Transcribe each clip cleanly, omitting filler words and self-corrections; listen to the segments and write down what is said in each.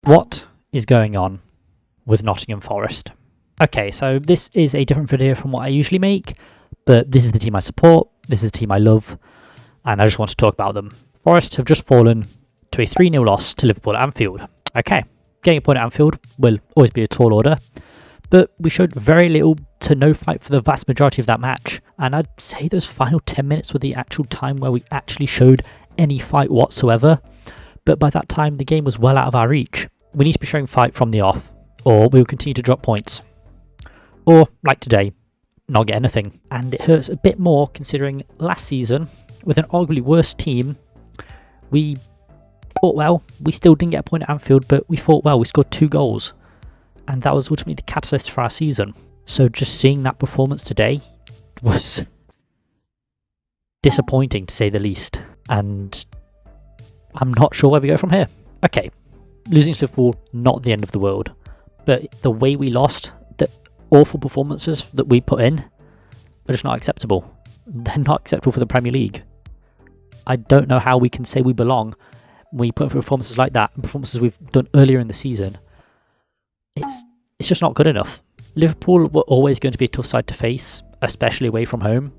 What is going on with Nottingham Forest? Okay, so this is a different video from what I usually make, but this is the team I support, this is the team I love, and I just want to talk about them. Forest have just fallen to a 3-0 loss to Liverpool at Anfield. Okay, getting a point at Anfield will always be a tall order, but we showed very little to no fight for the vast majority of that match, and I'd say those final 10 minutes were the actual time where we actually showed any fight whatsoever, but by that time the game was well out of our reach. We need to be showing fight from the off, or we will continue to drop points. Or, like today, not get anything. And it hurts a bit more considering last season, with an arguably worse team, we fought well. We still didn't get a point at Anfield, but we fought well. We scored 2 goals. And that was ultimately the catalyst for our season. So just seeing that performance today was disappointing, to say the least. And I'm not sure where we go from here. Okay, losing to Liverpool, not the end of the world. But the way we lost, the awful performances that we put in, are just not acceptable. They're not acceptable for the Premier League. I don't know how we can say we belong when we put in performances like that, and performances we've done earlier in the season. It's just not good enough. Liverpool were always going to be a tough side to face, especially away from home,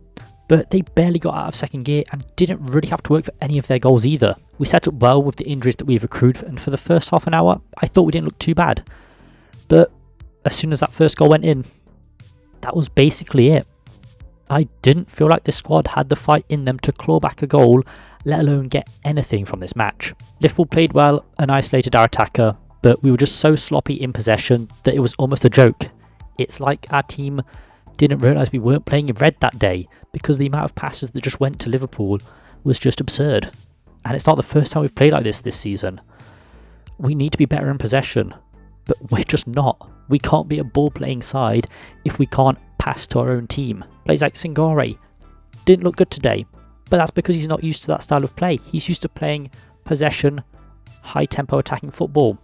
but they barely got out of second gear and didn't really have to work for any of their goals either. We set up well with the injuries that we've accrued, and for the first half an hour, I thought we didn't look too bad. But as soon as that first goal went in, that was basically it. I didn't feel like this squad had the fight in them to claw back a goal, let alone get anything from this match. Liverpool played well and isolated our attacker, but we were just so sloppy in possession that it was almost a joke. It's like our team didn't realise we weren't playing in red that day, because the amount of passes that just went to Liverpool was just absurd. And it's not the first time we've played like this season. We need to be better in possession, but we're just not. We can't be a ball-playing side if we can't pass to our own team. Players like Singare didn't look good today, but that's because he's not used to that style of play. He's used to playing possession, high-tempo attacking football.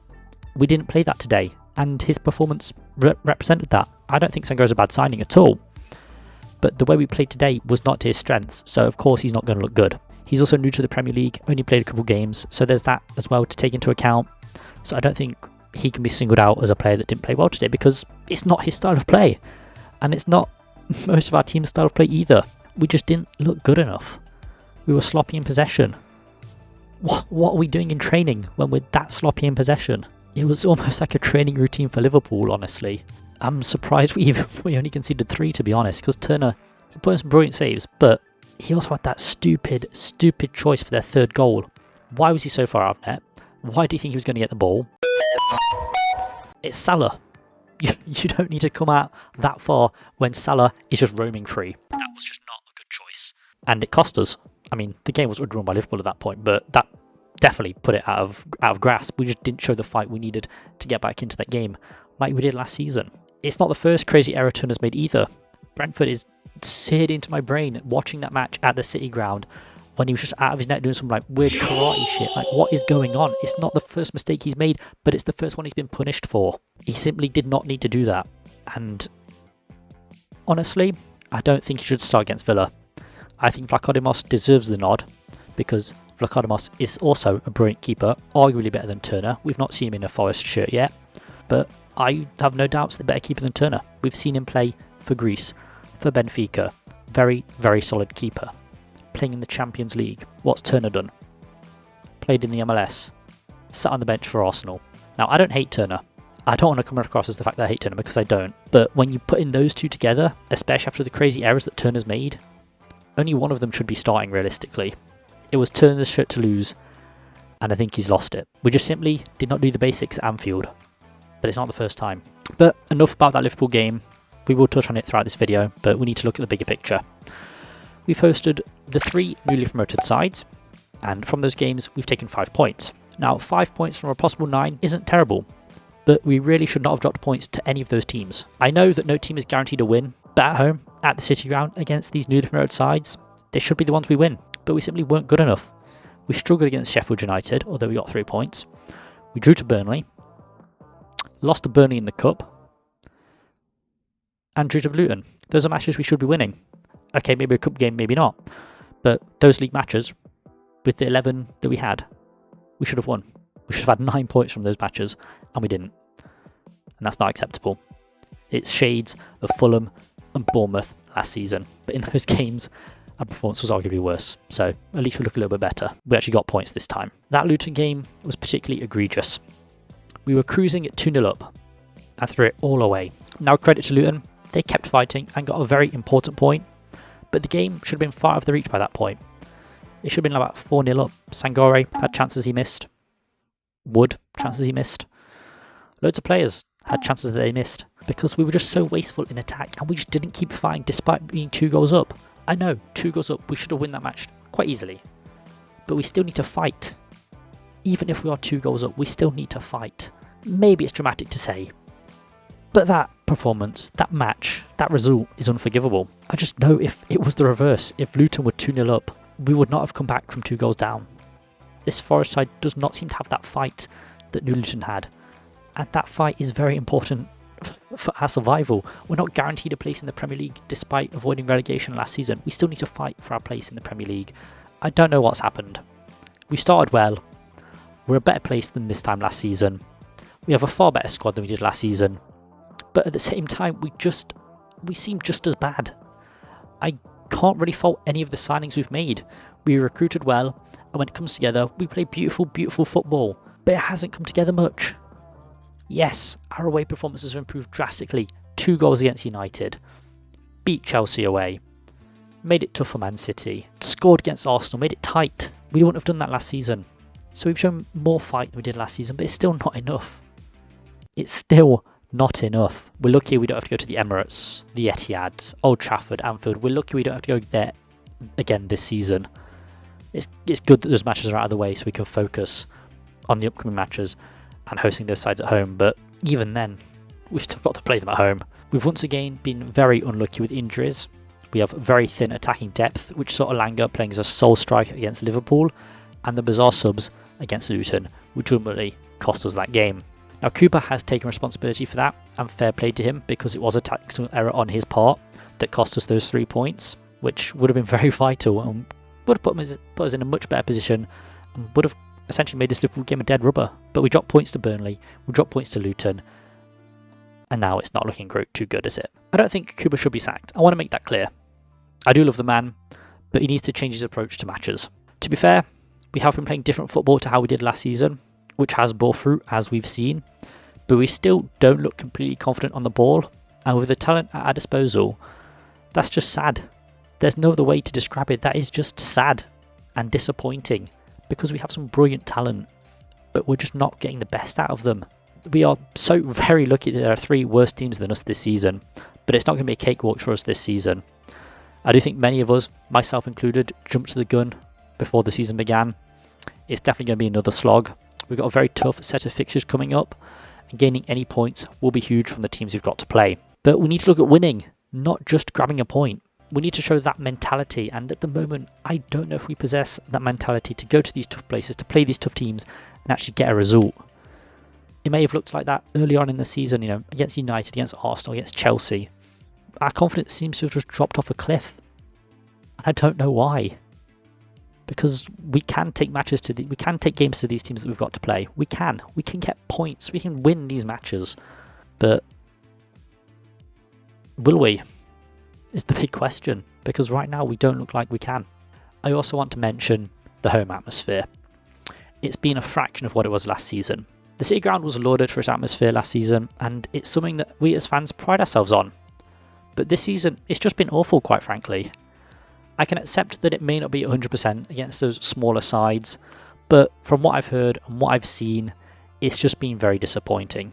We didn't play that today, and his performance represented that. I don't think Sangare's a bad signing at all, but the way we played today was not to his strengths, so of course he's not going to look good. He's also new to the Premier League, only played a couple games, so there's that as well to take into account. So I don't think he can be singled out as a player that didn't play well today, because it's not his style of play, and it's not most of our team's style of play either. We just didn't look good enough. We were sloppy in possession. What are we doing in training when we're that sloppy in possession? It was almost like a training routine for Liverpool, honestly. I'm surprised we only conceded 3, to be honest, because Turner put in some brilliant saves, but he also had that stupid choice for their 3rd goal. Why was he so far out of net? Why do you think he was going to get the ball? It's Salah. You don't need to come out that far when Salah is just roaming free. That was just not a good choice. And it cost us. I mean, the game was drawn by Liverpool at that point, but that definitely put it out of grasp. We just didn't show the fight we needed to get back into that game like we did last season. It's not the first crazy error Turner's made either. Brentford is seared into my brain watching that match at the City ground when he was just out of his net doing some like weird karate shit. Like, what is going on? It's not the first mistake he's made, but it's the first one he's been punished for. He simply did not need to do that. And honestly, I don't think he should start against Villa. I think Vlachodimos deserves the nod, because Vlachodimos is also a brilliant keeper, arguably better than Turner. We've not seen him in a Forest shirt yet, but I have no doubts the better keeper than Turner. We've seen him play for Greece, for Benfica. Very, very solid keeper. Playing in the Champions League. What's Turner done? Played in the MLS. Sat on the bench for Arsenal. Now, I don't hate Turner. I don't want to come across as the fact that I hate Turner, because I don't. But when you put in those two together, especially after the crazy errors that Turner's made, only one of them should be starting realistically. It was Turner's shirt to lose, and I think he's lost it. We just simply did not do the basics at Anfield. But it's not the first time. But enough about that Liverpool game. We will touch on it throughout this video, but we need to look at the bigger picture. We've hosted the 3 newly promoted sides, and from those games we've taken 5 points. Now, 5 points from a possible 9 isn't terrible, but we really should not have dropped points to any of those teams. I know that no team is guaranteed a win, but at home, at the City ground, against these newly promoted sides, they should be the ones we win, but we simply weren't good enough. We struggled against Sheffield United, although we got 3 points. We drew to Burnley, lost to Burnley in the Cup, and drew to Luton. Those are matches we should be winning. Okay, maybe a cup game, maybe not. But those league matches, with the 11 that we had, we should have won. We should have had 9 points from those matches, and we didn't. And that's not acceptable. It's shades of Fulham and Bournemouth last season, but in those games, our performance was arguably worse. So at least we look a little bit better. We actually got points this time. That Luton game was particularly egregious. We were cruising at 2-0 up and threw it all away. Now credit to Luton, they kept fighting and got a very important point, but the game should have been far out of the reach by that point. It should have been about 4-0 up. Sangore had chances he missed. Wood, chances he missed. Loads of players had chances that they missed because we were just so wasteful in attack and we just didn't keep fighting despite being 2 goals up. I know, 2 goals up, we should have won that match quite easily, but we still need to fight. Even if we are 2 goals up, we still need to fight. Maybe it's dramatic to say, but that performance, that match, that result is unforgivable. I just know if it was the reverse, if Luton were 2-0 up, we would not have come back from 2 goals down. This Forest side does not seem to have that fight that New Luton had, and that fight is very important for our survival. We're not guaranteed a place in the Premier League despite avoiding relegation last season. We still need to fight for our place in the Premier League. I don't know what's happened. We started well. We're a better place than this time last season. We have a far better squad than we did last season. But at the same time, we seem just as bad. I can't really fault any of the signings we've made. We recruited well, and when it comes together, we play beautiful, beautiful football. But it hasn't come together much. Yes, our away performances have improved drastically. 2 goals against United. Beat Chelsea away. Made it tough for Man City. Scored against Arsenal. Made it tight. We wouldn't have done that last season. So we've shown more fight than we did last season, but it's still not enough. It's still not enough. We're lucky we don't have to go to the Emirates, the Etihad, Old Trafford, Anfield. We're lucky we don't have to go there again this season. It's good that those matches are out of the way so we can focus on the upcoming matches and hosting those sides at home, but even then, we've still got to play them at home. We've once again been very unlucky with injuries. We have very thin attacking depth, which saw Elanga playing as a sole striker against Liverpool, and the bizarre subs against Luton, which ultimately cost us that game. Now Cooper has taken responsibility for that, and fair play to him, because it was a tactical error on his part that cost us those 3 points, which would have been very vital and would have put us in a much better position and would have essentially made this Liverpool game a dead rubber. But we dropped points to Burnley, we dropped points to Luton, and now it's not looking too good, is it? I don't think Cooper should be sacked. I want to make that clear. I do love the man, but he needs to change his approach to matches. To be fair, we have been playing different football to how we did last season, which has bore fruit, as we've seen, but we still don't look completely confident on the ball, and with the talent at our disposal, that's just sad. There's no other way to describe it. That is just sad and disappointing, because we have some brilliant talent, but we're just not getting the best out of them. We are so very lucky that there are 3 worse teams than us this season, but it's not going to be a cakewalk for us this season. I do think many of us, myself included, jumped to the gun before the season began. It's definitely going to be another slog. We've got a very tough set of fixtures coming up, and gaining any points will be huge from the teams we've got to play. But we need to look at winning, not just grabbing a point. We need to show that mentality, and at the moment, I don't know if we possess that mentality to go to these tough places, to play these tough teams, and actually get a result. It may have looked like that early on in the season, against United, against Arsenal, against Chelsea. Our confidence seems to have just dropped off a cliff. And I don't know why. Because we can take we can take games to these teams that we've got to play. We can get points. We can win these matches. But will we? Is the big question, because right now we don't look like we can. I also want to mention the home atmosphere. It's been a fraction of what it was last season. The City Ground was lauded for its atmosphere last season, and it's something that we as fans pride ourselves on. But this season, it's just been awful, quite frankly. I can accept that it may not be 100% against those smaller sides, but from what I've heard and what I've seen, it's just been very disappointing.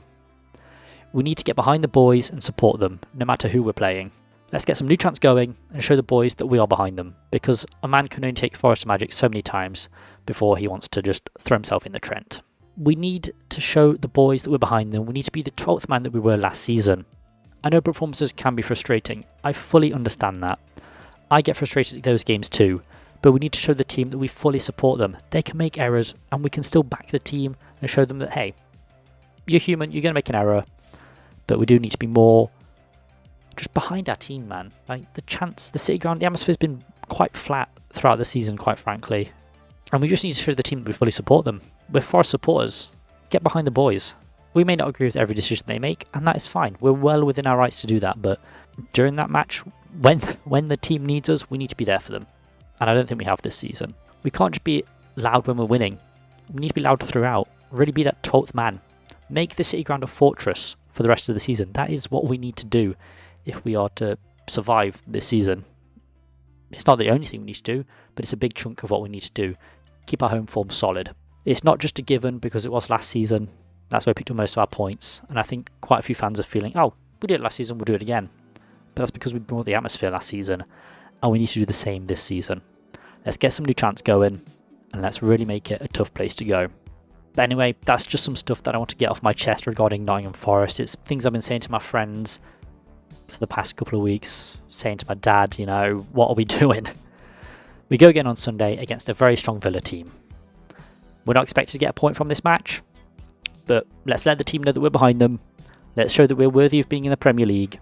We need to get behind the boys and support them, no matter who we're playing. Let's get some new chants going and show the boys that we are behind them, because a man can only take Forest Magic so many times before he wants to just throw himself in the Trent. We need to show the boys that we're behind them. We need to be the 12th man that we were last season. I know performances can be frustrating. I fully understand that. I get frustrated at those games too, but we need to show the team that we fully support them. They can make errors, and we can still back the team and show them that, hey, you're human, you're going to make an error, but we do need to be more just behind our team, man. Like the City Ground, the atmosphere's been quite flat throughout the season, quite frankly. And we just need to show the team that we fully support them. We're Forest supporters. Get behind the boys. We may not agree with every decision they make, and that is fine. We're well within our rights to do that, but during that match, when the team needs us, we need to be there for them. And I don't think we have this season. We can't just be loud when we're winning. We need to be loud throughout. Really be that 12th man. Make the City Ground a fortress for the rest of the season. That is what we need to do if we are to survive this season. It's not the only thing we need to do, but it's a big chunk of what we need to do. Keep our home form solid. It's not just a given because it was last season. That's where we picked up most of our points. And I think quite a few fans are feeling, oh, we did it last season, we'll do it again. But that's because we brought the atmosphere last season. And we need to do the same this season. Let's get some new chants going. And let's really make it a tough place to go. But anyway, that's just some stuff that I want to get off my chest regarding Nottingham Forest. It's things I've been saying to my friends for the past couple of weeks. Saying to my dad, you know, what are we doing? We go again on Sunday against a very strong Villa team. We're not expected to get a point from this match. But let's let the team know that we're behind them. Let's show that we're worthy of being in the Premier League.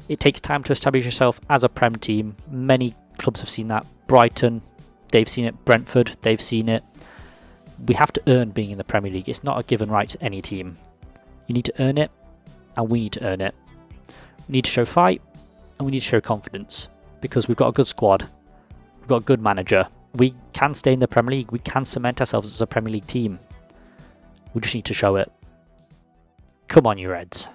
It takes time to establish yourself as a Prem team. Many clubs have seen that. Brighton, they've seen it. Brentford, they've seen it. We have to earn being in the Premier League. It's not a given right to any team. You need to earn it, and we need to earn it. We need to show fight, and we need to show confidence. Because we've got a good squad. We've got a good manager. We can stay in the Premier League. We can cement ourselves as a Premier League team. We just need to show it. Come on, you Reds.